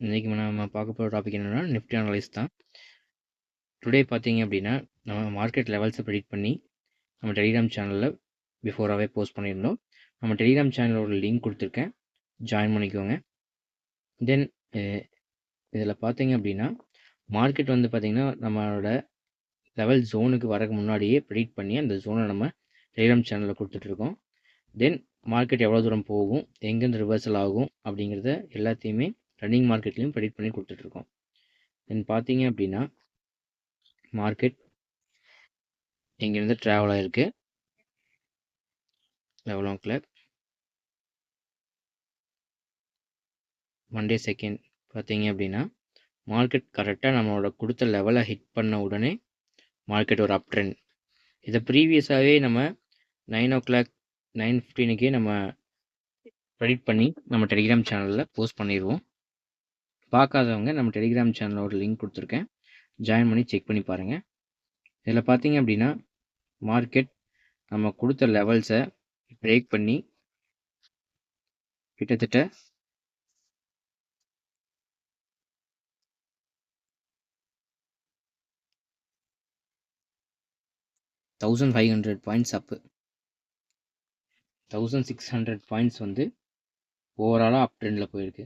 இன்றைக்கி நம்ம பார்க்க போகிற டாபிக் என்னென்னா நிஃப்டி அனலைஸ் தான். டுடே பார்த்தீங்க அப்படின்னா நம்ம மார்க்கெட் லெவல்ஸை ப்ரெடிக்ட் பண்ணி நம்ம டெலிகிராம் சேனலில் பிஃபோராகவே போஸ்ட் பண்ணியிருந்தோம். நம்ம டெலிகிராம் சேனலோட லிங்க் கொடுத்துருக்கேன், ஜாயின் பண்ணிக்கோங்க. தென் இதில் பார்த்தீங்க அப்படின்னா மார்க்கெட் வந்து பார்த்திங்கன்னா நம்மளோட லெவல் ஜோனுக்கு வரக்கு முன்னாடியே ப்ரெடிக்ட் பண்ணி அந்த ஜோனை நம்ம டெலிகிராம் சேனலில் கொடுத்துட்ருக்கோம். தென் மார்க்கெட் எவ்வளோ தூரம் போகும், எங்கேருந்து ரிவர்சல் ஆகும் அப்படிங்கிறத எல்லாத்தையுமே ரன்னிங் மார்க்கெட்லேயும் ப்ரெடிக்ட் பண்ணி கொடுத்துட்ருக்கோம். தென் பார்த்தீங்க அப்படின்னா மார்க்கெட் இங்கேருந்து ட்ராவல் ஆகிருக்கு level o'clock Monday second. பார்த்தீங்க அப்படின்னா மார்க்கெட் கரெக்டாக நம்மளோட கொடுத்த லெவலை ஹிட் பண்ண உடனே மார்க்கெட் ஒரு அப் ட்ரெண்ட். இதை ப்ரீவியஸாகவே நம்ம 9 o'clock 9:15 நம்ம ப்ரெடிக்ட் பண்ணி நம்ம டெலிகிராம் சேனலில் போஸ்ட் பண்ணிடுவோம். பார்க்காதவங்க நம்ம டெலிகிராம் சேனலோட லிங்க் கொடுத்துருக்கேன், ஜாயின் பண்ணி செக் பண்ணி பாருங்கள். இதில் பார்த்தீங்க அப்படின்னா மார்க்கெட் நம்ம கொடுத்த லெவல்ஸை பிரேக் பண்ணி கிட்டத்தட்ட 1500 பாயிண்ட்ஸ் அப்பு, 1600 பாயிண்ட்ஸ் வந்து ஓவராலாக அப் ட்ரெண்டில் போயிருக்கு.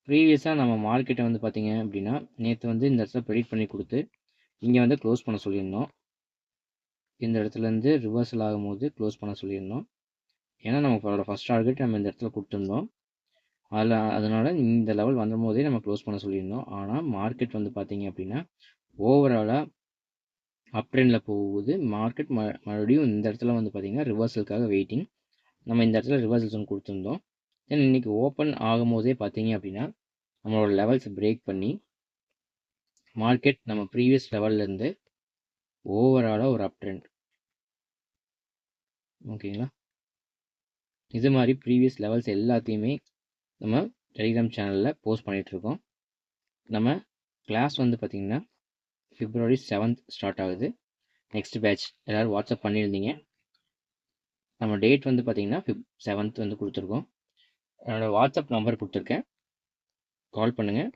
ப்ரீவியஸாக நம்ம மார்க்கெட்டை வந்து பார்த்திங்க அப்படின்னா நேற்று வந்து இந்த இடத்துல ப்ரெடிக்ட் பண்ணி கொடுத்து இங்கே வந்து க்ளோஸ் பண்ண சொல்லியிருந்தோம். இந்த இடத்துலேருந்து ரிவர்சல் ஆகும்போது க்ளோஸ் பண்ண சொல்லியிருந்தோம். ஏன்னா நம்மளோட ஃபஸ்ட் டார்கெட் நம்ம இந்த இடத்துல கொடுத்துருந்தோம். அதனால் இந்த லெவல் வந்த போதே நம்ம க்ளோஸ் பண்ண சொல்லியிருந்தோம். ஆனால் மார்க்கெட் வந்து பார்த்திங்க அப்படின்னா ஓவராலாக அப் ட்ரெண்டில் போகுது. மார்க்கெட் மறுபடியும் இந்த இடத்துல வந்து பார்த்திங்கன்னா ரிவர்சலுக்காக வெயிட்டிங். நம்ம இந்த இடத்துல ரிவர்சல்ஸ் ஒன்று கொடுத்துருந்தோம். தென் இன்றைக்கி ஓப்பன் ஆகும் போதே பார்த்தீங்க அப்படின்னா நம்மளோட லெவல்ஸை பிரேக் பண்ணி மார்க்கெட் நம்ம ப்ரீவியஸ் லெவல்லேருந்து ஓவராலாக ஒரு அப் ட்ரெண்ட். ஓகேங்களா, இது மாதிரி ப்ரீவியஸ் லெவல்ஸ் எல்லாத்தையுமே நம்ம டெலிகிராம் சேனலில் போஸ்ட் பண்ணிகிட்ருக்கோம். நம்ம கிளாஸ் வந்து பார்த்திங்கன்னா February 7th ஸ்டார்ட் ஆகுது. நெக்ஸ்ட் பேட்ச் எல்லோரும் வாட்ஸ்அப் பண்ணியிருந்தீங்க. நம்ம டேட் வந்து பார்த்திங்கன்னா 7th வந்து கொடுத்துருக்கோம். என்னோடய வாட்ஸ்அப் நம்பர் கொடுத்துருக்கேன், கால் பண்ணுங்கள்.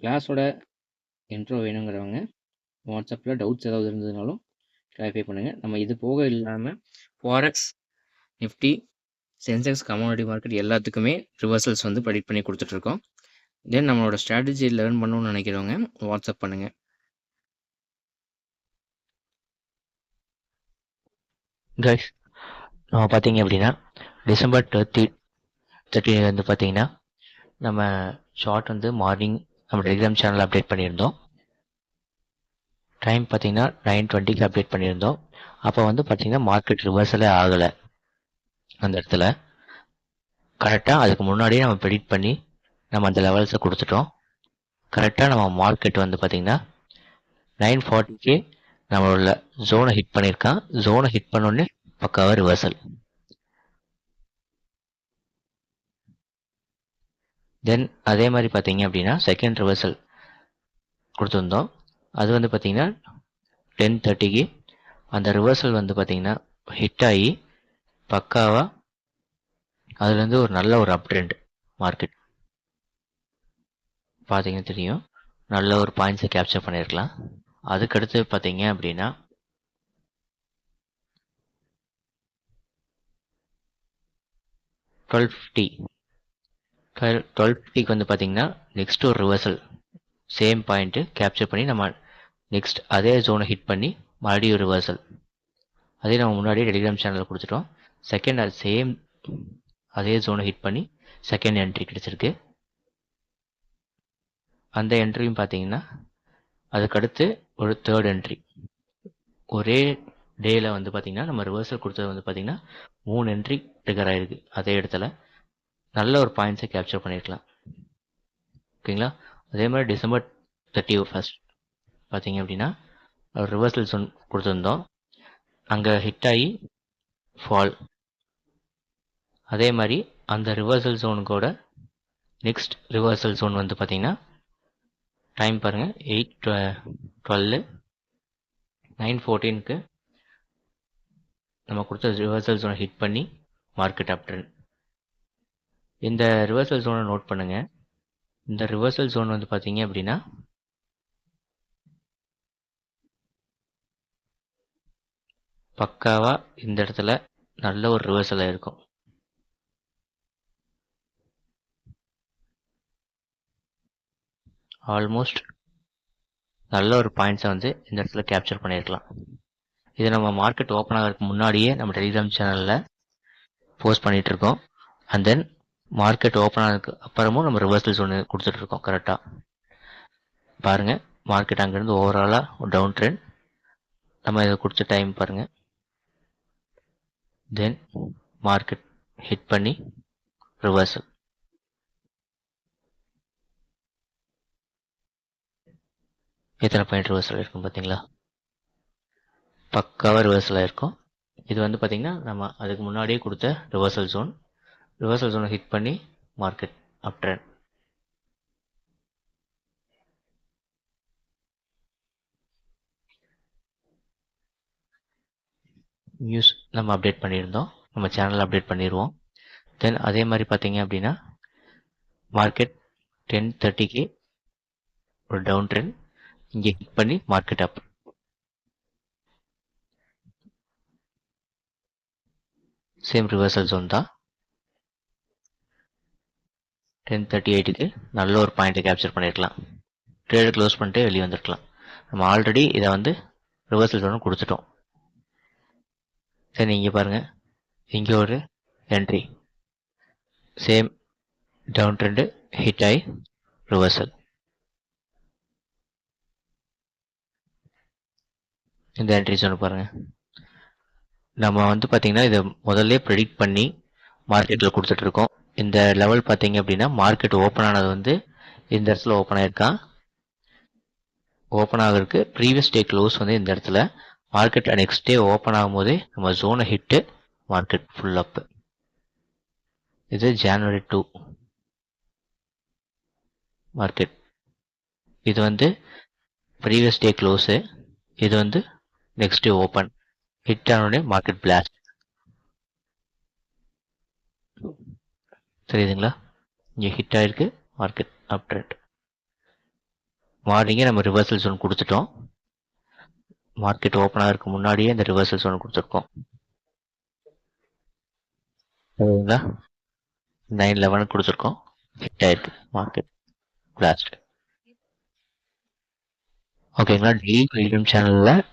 கிளாஸோட இன்ட்ரோ வேணுங்கிறவங்க வாட்ஸ்அப்பில் டவுட்ஸ் ஏதாவது இருந்ததுனாலும் கிளாரிஃபை பண்ணுங்கள். நம்ம இது போக இல்லாமல் forex, Nifty, Sensex, commodity market எல்லாத்துக்குமே ரிவர்சல்ஸ் வந்து ப்ரெடிக்ட் பண்ணி கொடுத்துட்ருக்கோம். தென் நம்மளோட ஸ்ட்ராட்டஜி லேர்ன் பண்ணணும்னு நினைக்கிறவங்க வாட்ஸ்அப் பண்ணுங்கள். கைஸ், நம்ம பார்த்தீங்க அப்படின்னா December 30 வந்து பார்த்தீங்கன்னா நம்ம ஷார்ட் வந்து மார்னிங் நம்ம டெலிகிராம் சேனல் அப்டேட் பண்ணியிருந்தோம். டைம் பார்த்தீங்கன்னா 9:20 அப்டேட் பண்ணியிருந்தோம். அப்போ வந்து பார்த்தீங்கன்னா மார்க்கெட் ரிவர்சலே ஆகலை. அந்த இடத்துல கரெக்டாக அதுக்கு முன்னாடியே நம்ம ப்ரெடிக்ட் பண்ணி நம்ம அந்த லெவல்ஸை கொடுத்துட்டோம். கரெக்டாக நம்ம மார்க்கெட் வந்து பார்த்தீங்கன்னா 9:40 நம்மளோட ஜோனை ஹிட் பண்ணியிருக்கான். ஜோனை ஹிட் பண்ணோடனே பக்காவாக ரிவர்சல். தென் அதே மாதிரி பார்த்தீங்க அப்படின்னா செகண்ட் ரிவர்சல் கொடுத்துருந்தோம். அது வந்து பார்த்தீங்கன்னா 10:30 அந்த ரிவர்சல் வந்து பார்த்தீங்கன்னா ஹிட் ஆகி பக்காவாக அதுலேருந்து ஒரு நல்ல ஒரு அப் ட்ரெண்ட் மார்க்கெட் பார்த்தீங்கன்னா தெரியும். நல்ல ஒரு பாயிண்ட்ஸை கேப்சர் பண்ணியிருக்கலாம். அதுக்கடுத்து பார்த்தீங்க அப்படின்னா டுவெல் ஃபிஃப்டிக்கு வந்து பார்த்தீங்கன்னா நெக்ஸ்ட் ஒரு ரிவர்சல் சேம் பாயிண்ட்டு கேப்சர் பண்ணி நம்ம நெக்ஸ்ட் அதே ஜோனை ஹிட் பண்ணி மறுபடியும் ஒரு ரிவர்சல். அதே நம்ம முன்னாடியே டெலிகிராம் சேனலில் கொடுத்துட்டோம். செகண்ட் அது சேம் அதே ஜோனை ஹிட் பண்ணி செகண்ட் என்ட்ரி கிடச்சிருக்கு. அந்த என்ட்ரியும் பார்த்தீங்கன்னா அதுக்கடுத்து ஒரு தேர்ட் என்ட்ரி ஒரே டேயில் வந்து பார்த்திங்கன்னா நம்ம ரிவர்சல் கொடுத்தது வந்து பார்த்திங்கன்னா 3 என்ட்ரி ட்ரிகர் ஆகிருக்கு. அதே இடத்துல நல்ல ஒரு பாயிண்ட்ஸை கேப்சர் பண்ணியிருக்கலாம். ஓகேங்களா. அதே மாதிரி December 31 பார்த்தீங்க அப்படின்னா ஒரு ரிவர்சல் ஜோன் கொடுத்துருந்தோம். அங்கே ஹிட் ஆகி ஃபால். அதே மாதிரி அந்த ரிவர்சல் ஜோனுக்கோட நெக்ஸ்ட் ரிவர்சல் ஜோன் வந்து பார்த்திங்கன்னா டைம் பாருங்கள் 8:12 9:14 நம்ம கொடுத்த ரிவர்சல் ஜோனை ஹிட் பண்ணி மார்க்கெட் அப் ட்ரெண்ட். இந்த ரிவர்சல் ஜோனை நோட் பண்ணுங்கள். இந்த ரிவர்சல் ஜோன் வந்து பார்த்தீங்க அப்படின்னா பக்காவா இந்த இடத்துல நல்ல ஒரு ரிவர்சல் இருக்கும். ஆல்மோஸ்ட் நல்ல ஒரு பாயிண்ட்ஸை வந்து இந்த இடத்துல கேப்சர் பண்ணியிருக்கலாம். இதை நம்ம மார்க்கெட் ஓப்பன் ஆகிறதுக்கு முன்னாடியே நம்ம டெலிகிராம் சேனலில் போஸ்ட் பண்ணிட்டு இருக்கோம். அண்ட் தென் மார்க்கெட் ஓப்பன் ஆனதுக்கு அப்புறமும் நம்ம ரிவர்சல்ஸ் ஒன்று கொடுத்துட்டு இருக்கோம். கரெக்டாக பாருங்க, மார்க்கெட் அங்கேருந்து ஓவராலாக ஒரு டவுன் ட்ரெண்ட் நம்ம இதை கொடுத்த டைம் பாருங்க. தென் மார்க்கெட் ஹிட் பண்ணி ரிவர்சல். எத்தனை பாயிண்ட் ரிவர்சல் இருக்கும் பார்த்தீங்களா? பக்காவாக ரிவர்சல் ஆயிருக்கும். இது வந்து பார்த்தீங்கன்னா நம்ம அதுக்கு முன்னாடியே கொடுத்த ரிவர்சல் ஜோன். ரிவர்சல் ஜோனை ஹிட் பண்ணி மார்க்கெட் அப் ட்ரெண்ட். நியூஸ் நம்ம அப்டேட் பண்ணியிருந்தோம், நம்ம சேனலில் அப்டேட் பண்ணிடுவோம். தென் அதே மாதிரி பார்த்தீங்க அப்படின்னா மார்க்கெட் 10:30க்கு ஒரு டவுன் ட்ரெண்ட் இங்கே ஹிட் பண்ணி market up. Same reversal zone தான். 10:38க்கு நல்ல ஒரு பாயிண்ட்டை கேப்சர் பண்ணியிருக்கலாம். ட்ரேடு க்ளோஸ் பண்ணிட்டு வெளியே வந்துருக்கலாம். நம்ம ஆல்ரெடி இதை வந்து ரிவர்சல் ஜோன் கொடுத்துட்டோம். சரி, இங்கே பாருங்கள், இங்கே ஒரு entry, same down trend hit ஆகி ரிவர்சல். இந்த என்ட்ரி ஜோன் பாருங்கள், நம்ம வந்து பார்த்தீங்கன்னா இதை முதல்ல ப்ரெடிக்ட் பண்ணி மார்க்கெட்டில் கொடுத்துட்ருக்கோம். இந்த லெவல் பார்த்தீங்க அப்படின்னா மார்க்கெட் ஓப்பன் ஆனது வந்து இந்த இடத்துல ஓப்பன் ஆயிருக்கான். ஓப்பன் ஆகிறதுக்கு ப்ரீவியஸ் டே க்ளோஸ் வந்து இந்த இடத்துல. மார்க்கெட் நெக்ஸ்ட் டே ஓப்பன் ஆகும்போதே நம்ம ஜோனை ஹிட்டு, மார்க்கெட் ஃபுல் அப். இது ஜனவரி 2 மார்க்கெட். இது வந்து ப்ரீவியஸ் டே க்ளோஸு, இது வந்து நெக்ஸ்ட் டே ஓப்பன். ஹிட் ஆனோடனே மார்க்கெட் பிளாஸ்ட். தெரியுதுங்களா? இங்கே ஹிட் ஆயிருக்கு, மார்க்கெட் அப் ட்ரெண்ட். மார்னிங்கே நம்ம ரிவர்சல் ஜோன் கொடுத்துட்டோம். மார்க்கெட் ஓப்பன் ஆகிறதுக்கு முன்னாடியே இந்த ரிவர்சல் ஜோன் கொடுத்துருக்கோம். சரிங்களா? 9:11 கொடுத்துருக்கோம், ஹிட் ஆயிருக்கு, மார்க்கெட் பிளாஸ்ட். ஓகேங்களா? டெய்லி டெலிகிராம் சேனலில்